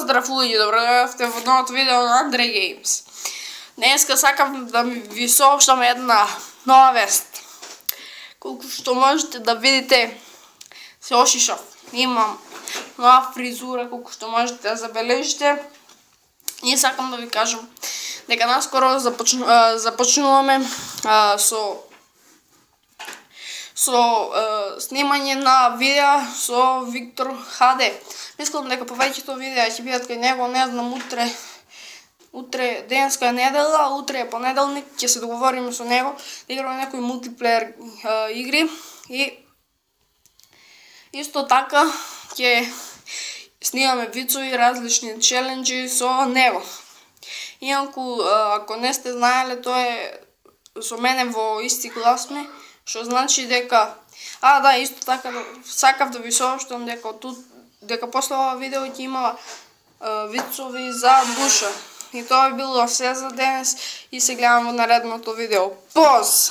Поздрав луѓе, добро дојдовте во новото видео на Andrej Games. Днеска сакам да ви соопштам една нова вест. Колку што можете да видите, се ошишав. Имам нова фризура, колку што можете да забележите. И сакам да ви кажам дека наскоро започнуваме со снимање на видеа со Виктор HD. Мислам дека повеќето видеа ќе бидат кај него, не знам, утре денеска е недела, утре е понеделник, ќе се договориме со него да играме некои мултиплеер игри и исто така ќе снимаме вицови, различни челенџи со него. Инаку, ако не сте знаеле, тој е со мене во исти клас сме, што значи дека... да, исто така сакав да ви соопштам дека после ова видео ќе има вицови за душа. И тоа е било се за денес и се гледаме во наредното видео. Поз!